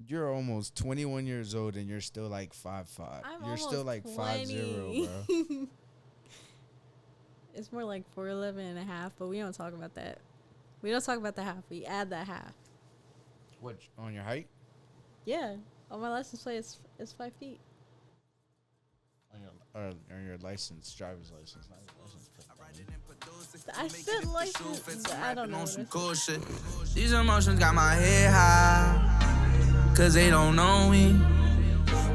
You're almost 21 years old and you're still like 5'5". I'm You're still almost like 5'0", 20. bro. It's more like 4'11 and a half, but we don't talk about that. We don't talk about the half. We add that half. What, on your height? Yeah. On my license plate, it's 5 feet. On your license, driver's license, not your license plate. I said license. I don't know what I said. These emotions got my head high, cause they don't know me.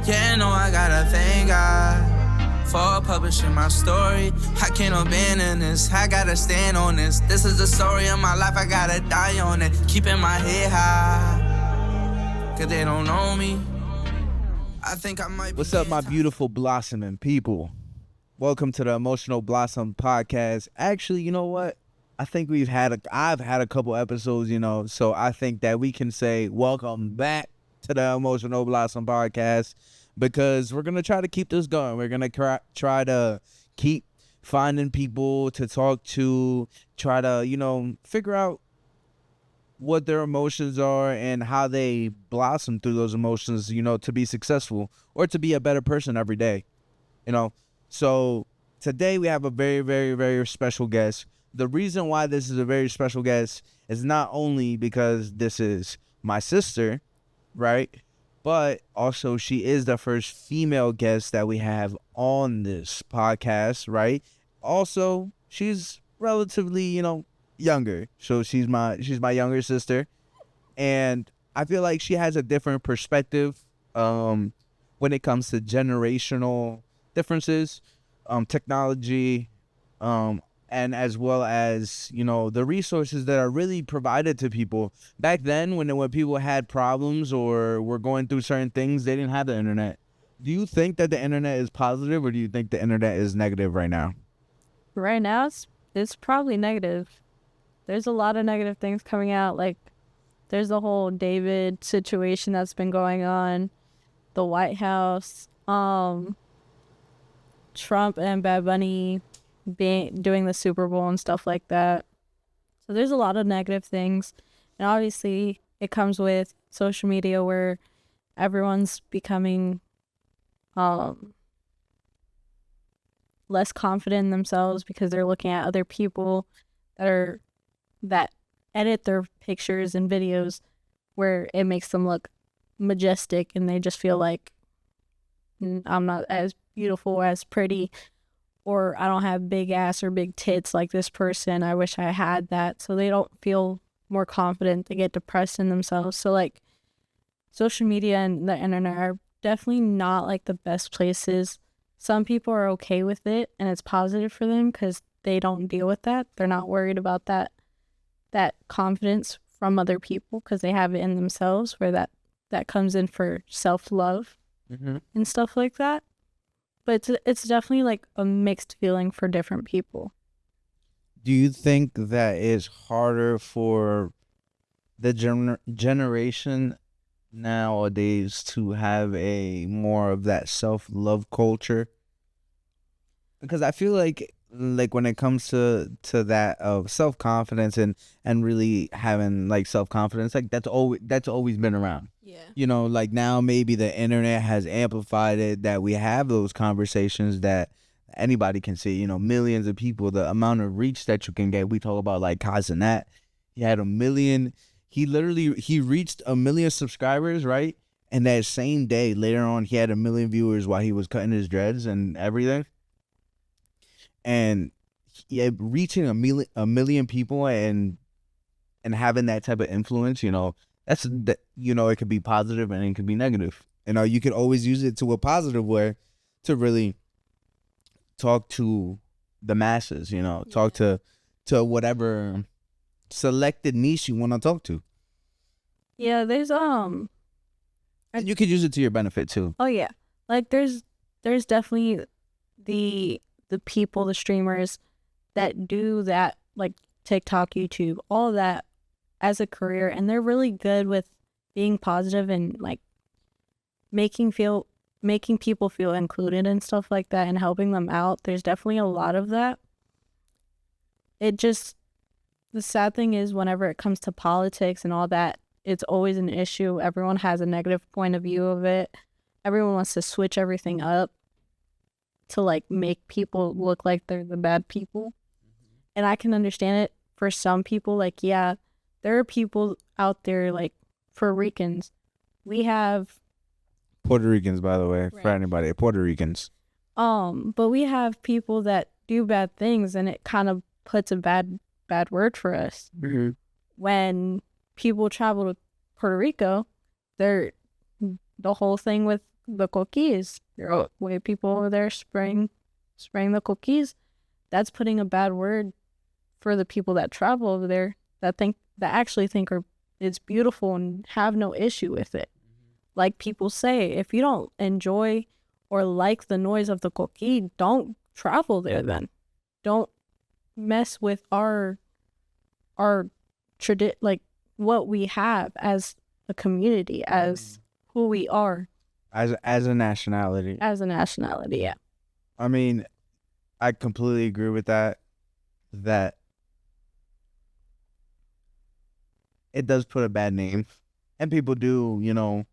Yeah, no, I gotta thank God for publishing my story. I can't abandon this, I gotta stand on this. This is the story of my life, I gotta die on it. Keeping my head high, cause they don't know me. I think I might be. What's up, my beautiful blossoming people? Welcome to the Emotional Blossom Podcast. Actually, you know what? I think I've had a couple episodes, so I think that we can say welcome back to the Emotional Blossom Podcast because we're going to try to keep this going. We're going to try to keep finding people to talk to, try to, figure out what their emotions are and how they blossom through those emotions, to be successful or to be a better person every day, So today we have a very, very, very special guest. The reason why this is a very special guest is not only because this is my sister, right? But also she is the first female guest that we have on this podcast, right? Also, she's relatively, younger. So she's my younger sister. And I feel like she has a different perspective when it comes to generational differences, technology, and as well as, the resources that are really provided to people. Back then, when people had problems or were going through certain things, they didn't have the internet. Do you think that the internet is positive or do you think the internet is negative right now? Right now, it's probably negative. There's a lot of negative things coming out. Like, there's the whole David situation that's been going on, the White House, Trump and Bad Bunny doing the Super Bowl and stuff like that. So there's a lot of negative things. And obviously, it comes with social media where everyone's becoming less confident in themselves because they're looking at other people that edit their pictures and videos where it makes them look majestic and they just feel like I'm not as beautiful, as pretty, or I don't have big ass or big tits like this person. I wish I had that. So they don't feel more confident. They get depressed in themselves. So like social media and the internet are definitely not like the best places. Some people are okay with it and it's positive for them because they don't deal with that. They're not worried about that confidence from other people because they have it in themselves where that comes in for self-love and stuff like that. But it's definitely like a mixed feeling for different people. Do you think that is harder for the generation nowadays to have a more of that self-love culture? Because I feel like when it comes to that of self-confidence and really having like self-confidence, like that's always been around. Yeah. Like now maybe the internet has amplified it, that we have those conversations that anybody can see, millions of people, the amount of reach that you can get. We talk about like Kazinat. He had 1 million. He reached 1 million subscribers, right? And that same day, later on, he had 1 million viewers while he was cutting his dreads and everything. And reaching a million people and having that type of influence, that's it could be positive and it could be negative. You could always use it to a positive way to really talk to the masses, talk to whatever selected niche you want to talk to. Yeah, there's and you could use it to your benefit too. Oh yeah. Like there's definitely the people, the streamers that do that, like TikTok, YouTube, all of that as a career, and they're really good with being positive and like making people feel included and stuff like that and helping them out. There's definitely a lot of that. The sad thing is whenever it comes to politics and all that, it's always an issue. Everyone has a negative point of view of it. Everyone wants to switch everything up to like make people look like they're the bad people. And I can understand it for some people. Like, yeah, there are people out there like Puerto Ricans. We have Puerto Ricans, by the way, Right. for anybody, Puerto Ricans. but we have people that do bad things, and it kind of puts a bad word for us. Mm-hmm. When people travel to Puerto Rico, they're the whole thing with the coquis. Way people over there spraying the coquis. That's putting a bad word for the people that travel over there that actually think it's beautiful and have no issue with it. Like people say, if you don't enjoy or like the noise of the coquí, don't travel there then. Don't mess with our like what we have as a community, as who we are. As a nationality. As a nationality, yeah. I mean, I completely agree with that. That it does put a bad name. And people do,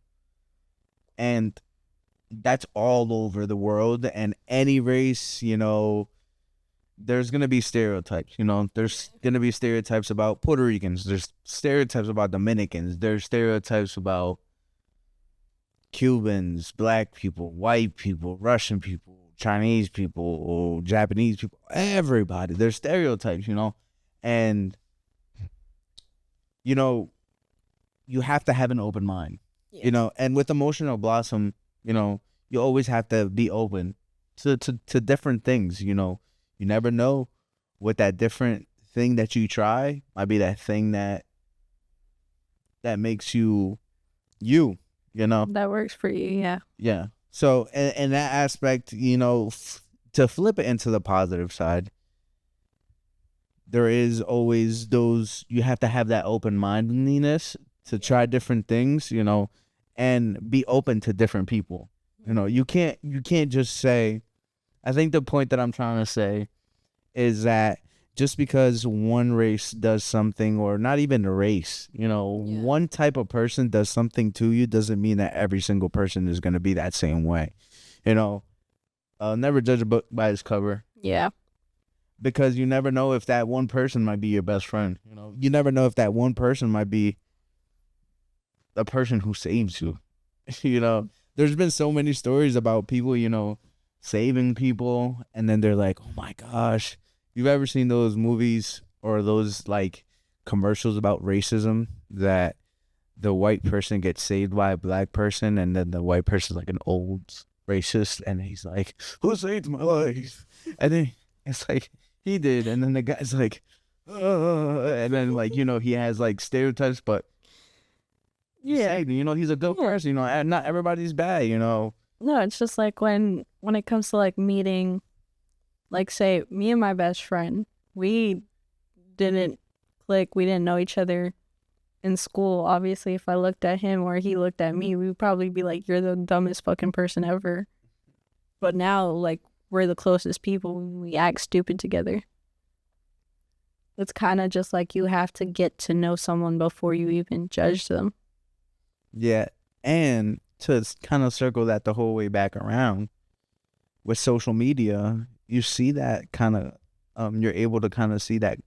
and that's all over the world, and any race, there's going to be stereotypes, there's going to be stereotypes about Puerto Ricans, there's stereotypes about Dominicans, there's stereotypes about Cubans, black people, white people, Russian people, Chinese people, Japanese people, everybody, there's stereotypes, and, you have to have an open mind. And with Emotional Blossom, you always have to be open to different things, You never know what that different thing that you try might be that thing that makes you, That works for you, yeah. Yeah. So in that aspect, to flip it into the positive side, there is always you have to have that open-mindedness to try different things, and be open to different people. You can't just say, I think the point that I'm trying to say is that just because one race does something, or not even a race, one type of person does something to you, doesn't mean that every single person is going to be that same way. Never judge a book by its cover. Yeah. Because you never know if that one person might be your best friend. You never know if that one person might be the person who saves you. There's been so many stories about people, saving people, and then they're like, oh my gosh. You've ever seen those movies or those like commercials about racism, that the white person gets saved by a black person, and then the white person's like an old racist, and he's like, who saved my life? And then it's like, he did. And then the guy's like, and then like, he has like stereotypes, but yeah, he's a good person, and not everybody's bad, No, it's just like when it comes to like meeting, like say me and my best friend, we didn't click, we didn't know each other in school. Obviously, if I looked at him or he looked at me, we would probably be like, you're the dumbest fucking person ever. But now, like, we're the closest people. We act stupid together. It's kind of just like you have to get to know someone before you even judge them. Yeah, and to kind of circle that the whole way back around, with social media, you see that kind of, you're able to kind of see that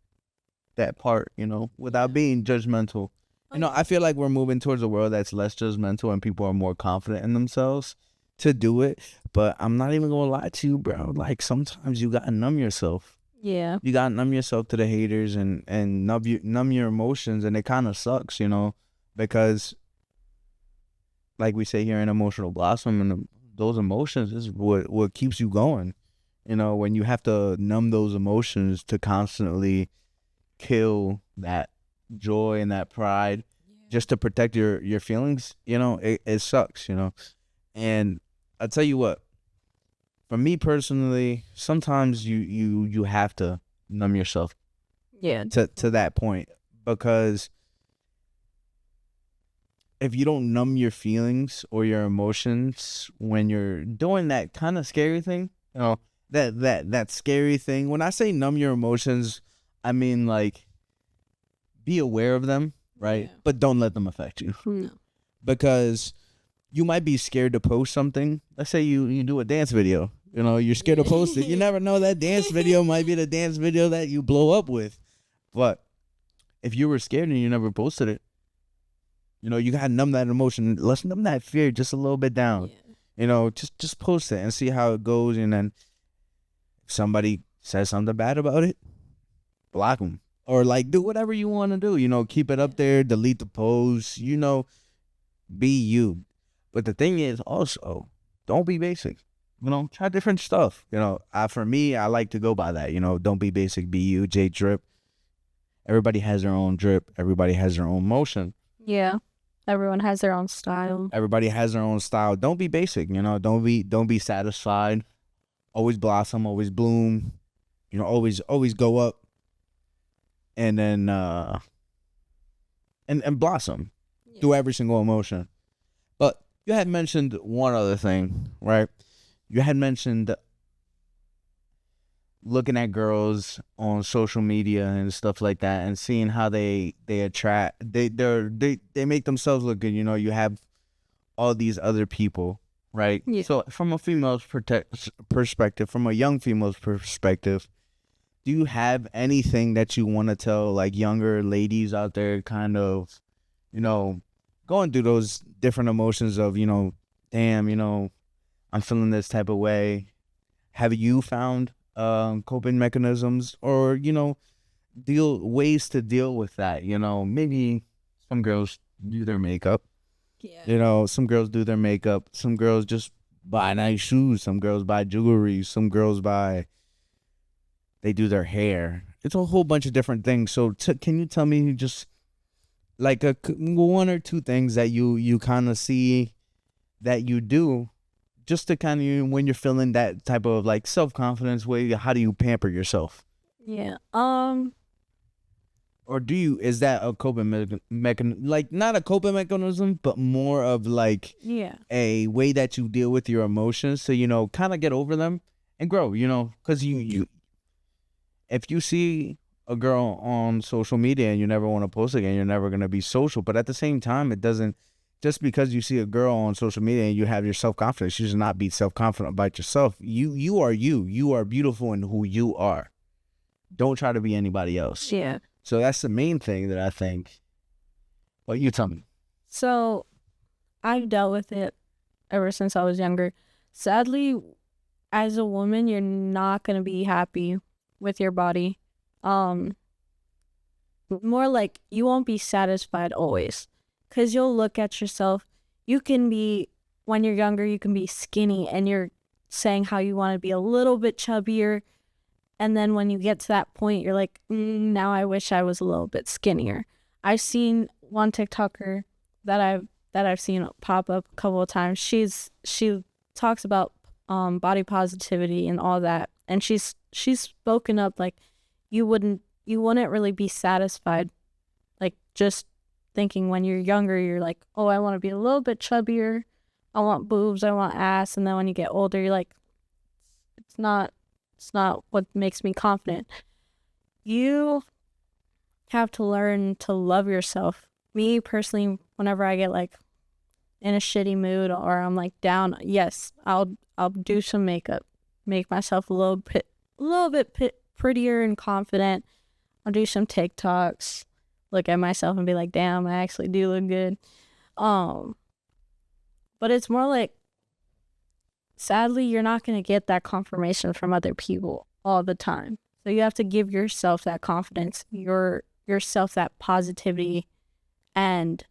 part, without being judgmental. I feel like we're moving towards a world that's less judgmental and people are more confident in themselves to do it. But I'm not even gonna lie to you, bro. Like, sometimes you gotta numb yourself. Yeah. You gotta numb yourself to the haters and numb your emotions, and it kind of sucks, because, like we say here in Emotional Blossom, and those emotions is what keeps you going. When you have to numb those emotions to constantly kill that joy and that pride, just to protect your feelings, it sucks, And I tell you what, for me personally, sometimes you have to numb yourself, to that point, because if you don't numb your feelings or your emotions when you're doing that kind of scary thing, that scary thing. When I say numb your emotions, I mean like be aware of them, right? Yeah. But don't let them affect you, No. because you might be scared to post something. Let's say you do a dance video. You know, you're scared to post it. You never know, that dance video might be the dance video that you blow up with. But if you were scared and you never posted it, you know, you gotta numb that emotion. Let's numb that fear just a little bit down. Yeah. You know, just post it and see how it goes. And then if somebody says something bad about it, block them. Or like do whatever you want to do. You know, keep it up there, delete the post, you know, be you. But the thing is also, don't be basic. You know, try different stuff. You know, for me, I like to go by that. You know, don't be basic, be you, J Drip. Everybody has their own drip. Everybody has their own motion. Yeah. Everyone has their own style. Everybody has their own style. Don't be basic. You know, don't be satisfied. Always blossom, always bloom. You know, always go up. And then and blossom through every single emotion. But you had mentioned one other thing, right? You had mentioned looking at girls on social media and stuff like that, and seeing how they attract, they make themselves look good. You know, you have all these other people, right? Yeah. So from a female's perspective, from a young female's perspective, do you have anything that you want to tell like younger ladies out there, kind of, you know, going through those different emotions of, you know, damn, you know, I'm feeling this type of way. Have you found coping mechanisms, or, you know, ways to deal with that? You know, maybe some girls do their makeup. Yeah. You know, some girls do their makeup. Some girls just buy nice shoes. Some girls buy jewelry. Some girls they do their hair. It's a whole bunch of different things. So can you tell me just like one or two things that you kind of see that you do, just to kind of, when you're feeling that type of like self-confidence way, how do you pamper yourself? Yeah. Or is that a coping mechanism? Like, not a coping mechanism, but more of like a way that you deal with your emotions, so, you know, kind of get over them and grow, you know, because if you see a girl on social media and you never want to post again, you're never going to be social. But at the same time, it doesn't, just because you see a girl on social media and you have your self-confidence, you should not be self-confident about yourself. You are you. You are beautiful in who you are. Don't try to be anybody else. Yeah. So that's the main thing that I think. Well, you tell me. So I've dealt with it ever since I was younger. Sadly, as a woman, you're not going to be happy with your body. More like you won't be satisfied always, because you'll look at yourself. You can be, when you're younger, you can be skinny and you're saying how you want to be a little bit chubbier. And then when you get to that point, you're like, now I wish I was a little bit skinnier. I've seen one TikToker that I've seen pop up a couple of times. She talks about body positivity and all that, and she's spoken up like you wouldn't really be satisfied, like just thinking when you're younger, you're like, oh, I want to be a little bit chubbier, I want boobs, I want ass, and then when you get older, you're like, it's not what makes me confident. You have to learn to love yourself. Me personally, whenever I get like in a shitty mood or I'm like down, yes, I'll do some makeup, make myself a little bit prettier and confident. I'll do some TikToks, look at myself and be like, damn, I actually do look good. But it's more like, sadly, you're not going to get that confirmation from other people all the time. So you have to give yourself that confidence, yourself that positivity and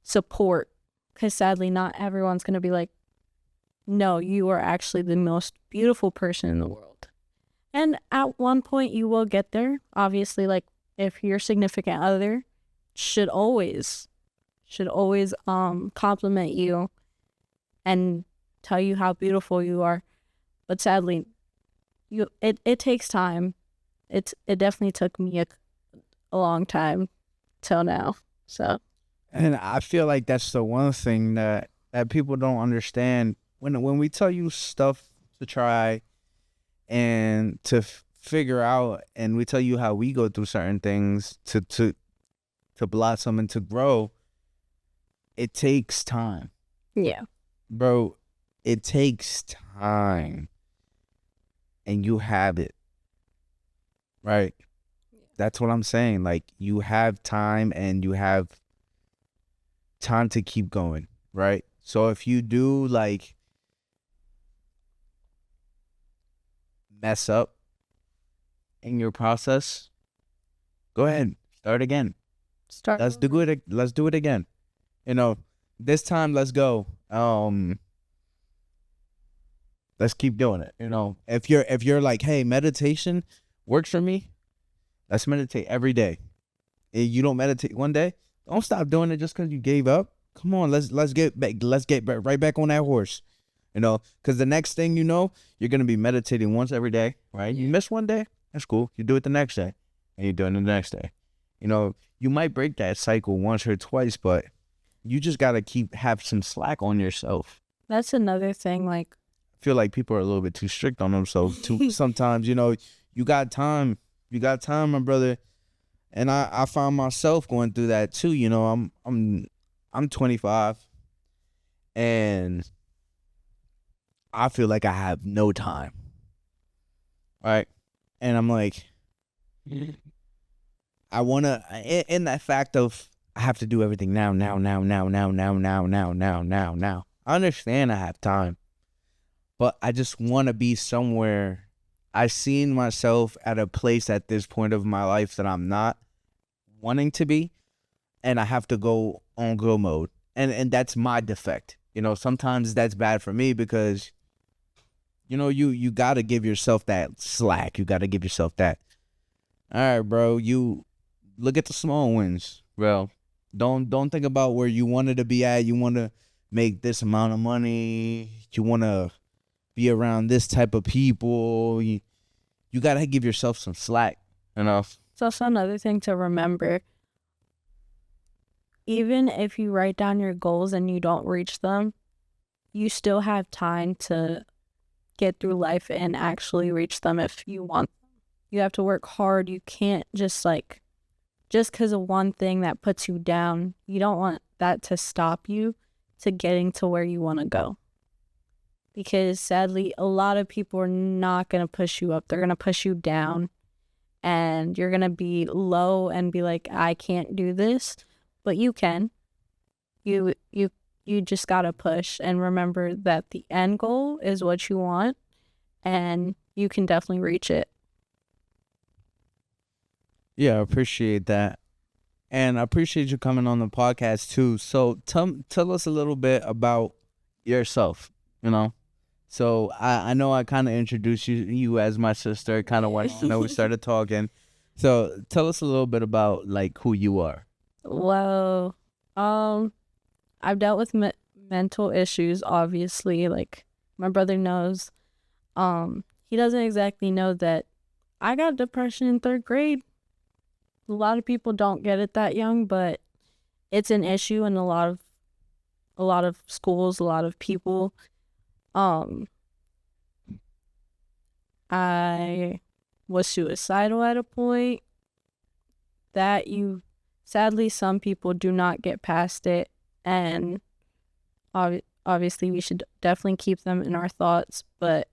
support. Because sadly, not everyone's going to be like, no, you are actually the most beautiful person in the world. And at one point, you will get there. Obviously, like, if your significant other should always compliment you and tell you how beautiful you are. But sadly, it takes time. It definitely took me a long time till now. So, and I feel like that's the one thing that people don't understand when we tell you stuff to try and to figure out, and we tell you how we go through certain things to to blossom and to grow, it takes time. Yeah. Bro, it takes time. And you have it. Right? That's what I'm saying. Like, you have time and you have time to keep going. Right? So if you do, like, mess up in your process, go ahead. Start again. Let's do it again. You know, this time let's go. Let's keep doing it. You know, if you're like, hey, meditation works for me, let's meditate every day. If you don't meditate one day, don't stop doing it just because you gave up. Come on, let's get right back on that horse. You know, because the next thing you know, you're gonna be meditating once every day, right? You miss one day, that's cool. You do it the next day, and you're doing it the next day. You know, you might break that cycle once or twice, but you just gotta have some slack on yourself. That's another thing. Like, I feel like people are a little bit too strict on themselves too. Sometimes, you know, you got time, my brother. And I found myself going through that too. You know, I'm 25, and I feel like I have no time. Right? And I'm like, I wanna, in that fact of I have to do everything now. I understand I have time, but I just want to be somewhere. I've seen myself at a place at this point of my life that I'm not wanting to be, and I have to go on go mode. And that's my defect. You know, sometimes that's bad for me because, you know, you got to give yourself that slack. You got to give yourself that. All right, bro, you look at the small wins, bro. Don't think about where you wanted to be at. You want to make this amount of money. You want to be around this type of people. You got to give yourself some slack, you know? it's also another thing to remember. Even if you write down your goals and you don't reach them, you still have time to get through life and actually reach them if you want them. You have to work hard. You can't just because of one thing that puts you down, you don't want that to stop you to getting to where you want to go. Because sadly, a lot of people are not going to push you up. They're going to push you down, and you're going to be low and be like, I can't do this, but you can. You just got to push and remember that the end goal is what you want, and you can definitely reach it. Yeah, I appreciate that. And I appreciate you coming on the podcast too. So tell us a little bit about yourself, you know? So I know I kind of introduced you as my sister, kind of once we started talking. So tell us a little bit about like who you are. Well, I've dealt with mental issues, obviously. Like, my brother knows. He doesn't exactly know that I got depression in 3rd grade. A lot of people don't get it that young, but it's an issue in a lot of schools, a lot of people. I was suicidal at a point. Sadly, some people do not get past it, and obviously we should definitely keep them in our thoughts, but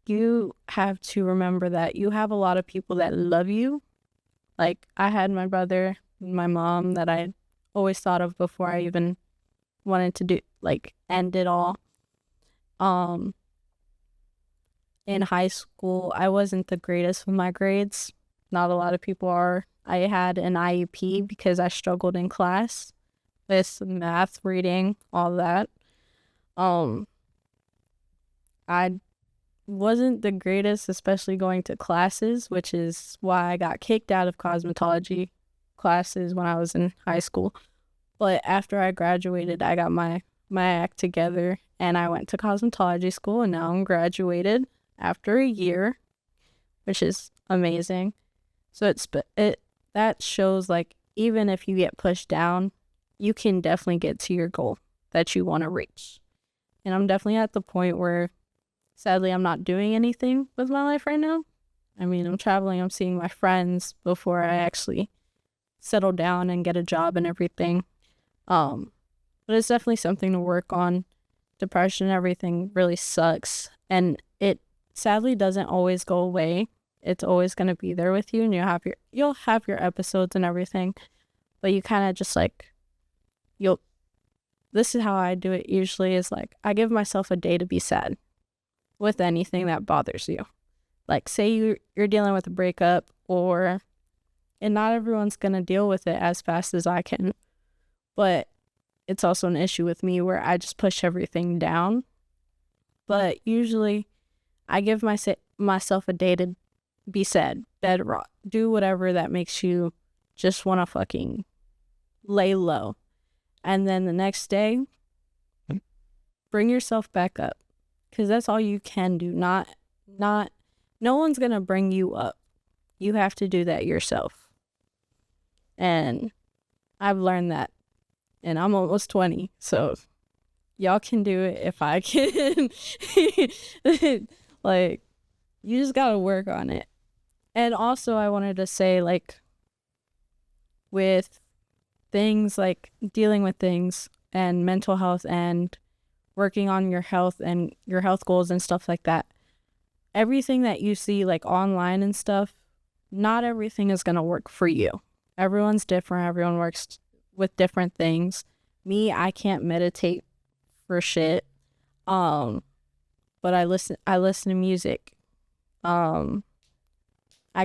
you have to remember that you have a lot of people that love you. Like, I had my brother and my mom that I always thought of before I even wanted to end it all. In high school, I wasn't the greatest with my grades. Not a lot of people are. I had an IEP because I struggled in class with math, reading, all that. I wasn't the greatest, especially going to classes, which is why I got kicked out of cosmetology classes when I was in high school. But after I graduated, I got my act together and I went to cosmetology school, and now I'm graduated after a year, which is amazing. So that shows, like, even if you get pushed down, you can definitely get to your goal that you want to reach. And I'm definitely at the point where, sadly, I'm not doing anything with my life right now. I mean, I'm traveling, I'm seeing my friends before I actually settle down and get a job and everything. But it's definitely something to work on. Depression and everything really sucks, and it sadly doesn't always go away. It's always going to be there with you, and you'll have your episodes and everything, but you kind of just like this is how I do it usually, is like I give myself a day to be sad with anything that bothers you. Like, say you're dealing with a breakup, and not everyone's going to deal with it as fast as I can, but it's also an issue with me where I just push everything down. But usually I give myself a day to be sad, bedrock, do whatever that makes you just want to fucking lay low. And then the next day, bring yourself back up, because that's all you can do. No one's going to bring you up. You have to do that yourself. And I've learned that. And I'm almost 20, so y'all can do it if I can. Like, you just gotta work on it. And also, I wanted to say, like, with things like dealing with things and mental health and working on your health and your health goals and stuff like that, everything that you see, like, online and stuff, not everything is gonna work for you. Everyone's different. Everyone works with different things. Me, I can't meditate for shit. But I listen to music. I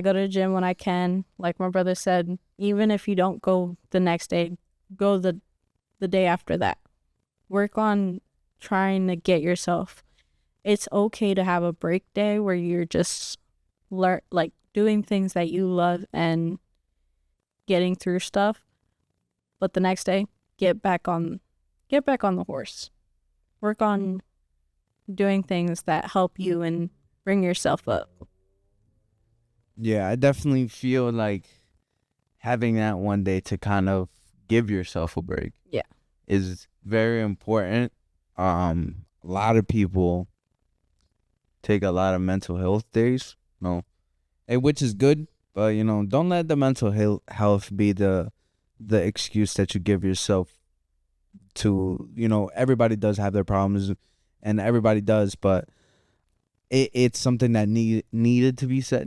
go to the gym when I can. Like my brother said, even if you don't go the next day, go the day after that. Work on trying to get yourself. It's okay to have a break day where you're just doing things that you love and getting through stuff. But the next day, get back on the horse. Work on doing things that help you and bring yourself up. Yeah, I definitely feel like having that one day to kind of give yourself a break. Yeah. Is very important. A lot of people take a lot of mental health days, which is good, but don't let the mental health be the excuse that you give yourself to, everybody does have their problems, and everybody does, but it's something that needs to be said.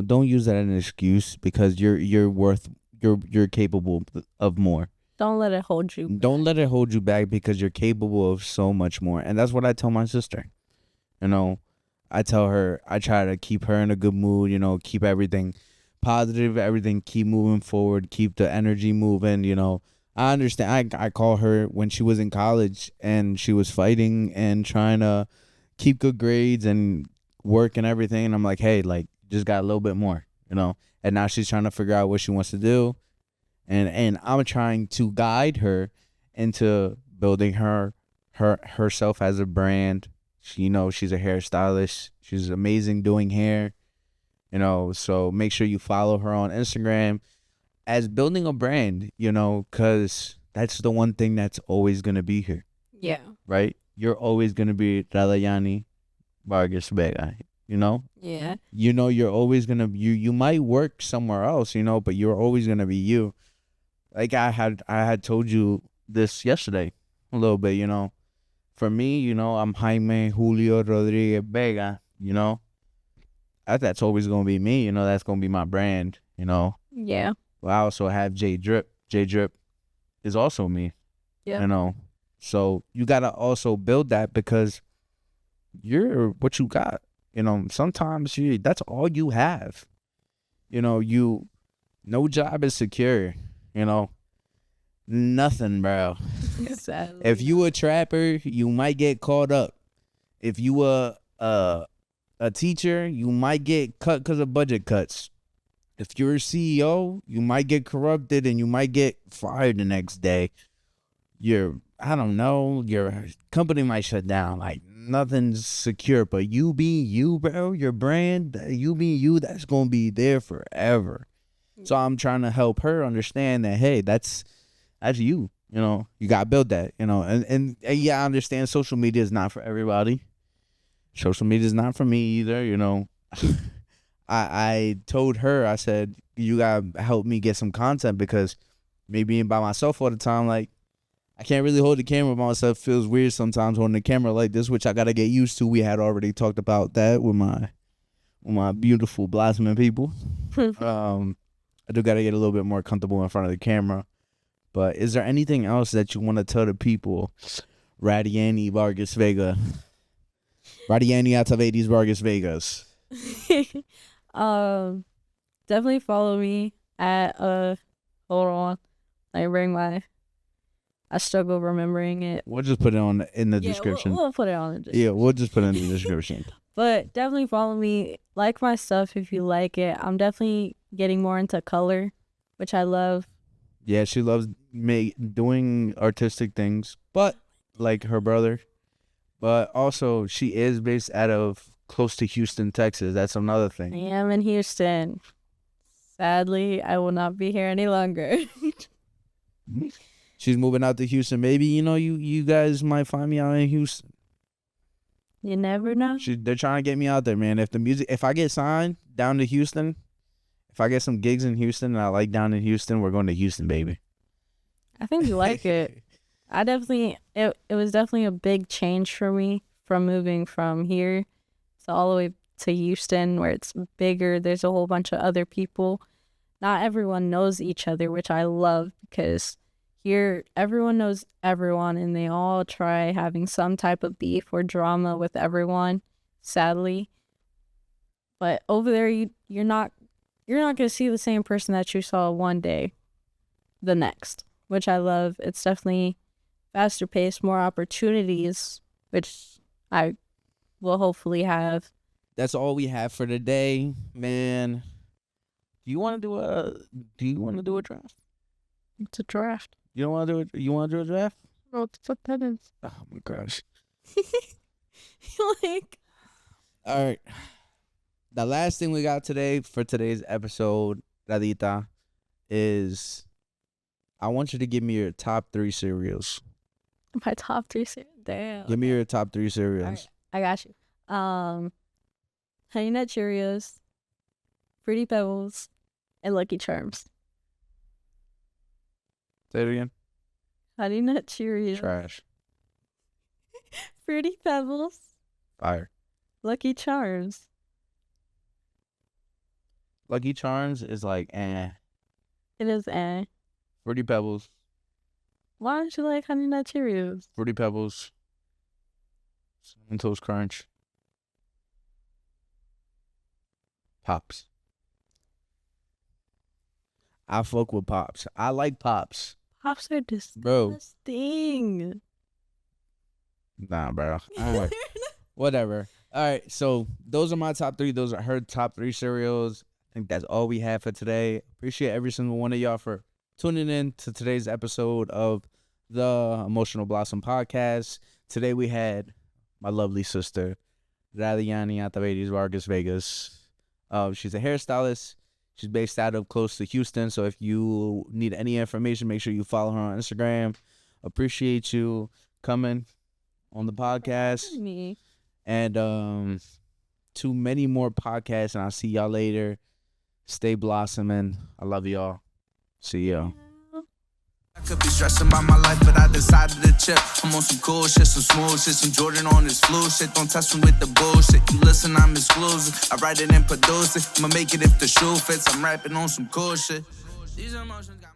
Don't use that as an excuse, because you're capable of more. Don't let it hold you back. Don't let it hold you back, because you're capable of so much more. And that's what I tell my sister. I tell her, I try to keep her in a good mood, keep everything positive, everything, keep moving forward, keep the energy moving. I understand. I call her when she was in college and she was fighting and trying to keep good grades and work and everything, and I'm like, hey, like, just got a little bit more, and now she's trying to figure out what she wants to do, and I'm trying to guide her into building herself as a brand. She's a hairstylist. She's amazing doing hair. So make sure you follow her on Instagram as building a brand, because that's the one thing that's always going to be here. Yeah. Right? You're always going to be Radianny, Vargas-Vega, Yeah. You're always going to, you might work somewhere else, but you're always going to be you. Like I had told you this yesterday a little bit, For me, I'm Jaime Julio Rodriguez Vega, That's always going to be me, that's going to be my brand, Yeah. But I also have J Drip. J Drip is also me, Yeah. So you got to also build that, because you're what you got, sometimes that's all you have, no job is secure, nothing, bro. Sadly. If you a trapper, you might get caught up. If you a teacher, you might get cut because of budget cuts. If you're a CEO, you might get corrupted and you might get fired the next day. Your company might shut down. Like, nothing's secure, but you being you, bro, your brand, you being you, that's going to be there forever. So I'm trying to help her understand that, hey, that's you, you got to build that, and yeah, I understand social media is not for everybody. Social media is not for me either, I told her, I said, you gotta help me get some content, because me being by myself all the time, like, I can't really hold the camera by myself. It feels weird sometimes holding the camera like this, which I gotta get used to. We had already talked about that with my beautiful blossoming people. I do gotta get a little bit more comfortable in front of the camera. But is there anything else that you want to tell the people? Radianny Vargas-Vega. Radianny Atavedes Vargas-Vegas. Definitely follow me at hold on. I bring my I struggle remembering it. We'll just put it in the description. We'll put it on the description. Yeah, we'll just put it in the description. But definitely follow me. Like my stuff if you like it. I'm definitely getting more into color, which I love. Yeah, she loves doing artistic things, but like her brother. But also, she is based out of close to Houston, Texas. That's another thing. I am in Houston. Sadly, I will not be here any longer. She's moving out to Houston. Maybe, you guys might find me out in Houston. You never know. They're trying to get me out there, man. If I get signed down to Houston, if I get some gigs in Houston and I like down in Houston, we're going to Houston, baby. I think you like it. It was definitely a big change for me from moving from here to all the way to Houston, where it's bigger. There's a whole bunch of other people. Not everyone knows each other, which I love, because here everyone knows everyone and they all try having some type of beef or drama with everyone, sadly. But over there, you're not going to see the same person that you saw one day the next, which I love. It's definitely faster paced, more opportunities, which I will hopefully have. That's all we have for today, man. Do you want to do a draft? It's a draft. You want to do a draft? Oh, what the fuck that is? Oh my gosh. Like, all right. The last thing we got today for today's episode, Radita, is I want you to give me your top 3 cereals. my top 3 cereals. Damn. Give me your top 3 cereals. All right, I got you. Honey Nut Cheerios, Fruity Pebbles, and Lucky Charms. Say it again. Honey Nut Cheerios, Trash. Fruity Pebbles, Fire. Lucky Charms. Lucky Charms is like, eh. It is eh. Fruity Pebbles. Why don't you like Honey Nut Cheerios? Fruity Pebbles. Cinnamon Toast Crunch. Pops. I fuck with Pops. I like Pops. Pops are disgusting. Bro. Nah, bro. Alright. Whatever. Alright, so those are my top 3. Those are her top 3 cereals. I think that's all we have for today. Appreciate every single one of y'all for tuning in to today's episode of the Emotional Blossom Podcast. Today we had my lovely sister, Radianny Atavedes Vargas-Vegas. She's a hairstylist. She's based out of close to Houston. So if you need any information, make sure you follow her on Instagram. Appreciate you coming on the podcast. Me. And to many more podcasts. And I'll see y'all later. Stay blossoming. I love y'all. See y'all. I could be stressing about my life, but I decided to chip. I'm on some cool shit, some smooth shit, some Jordan on this flu shit. Don't test me with the bullshit. You listen, I'm exclusive. I write it and produce it. I'ma make it if the shoe fits. I'm rapping on some cool shit. These emotions got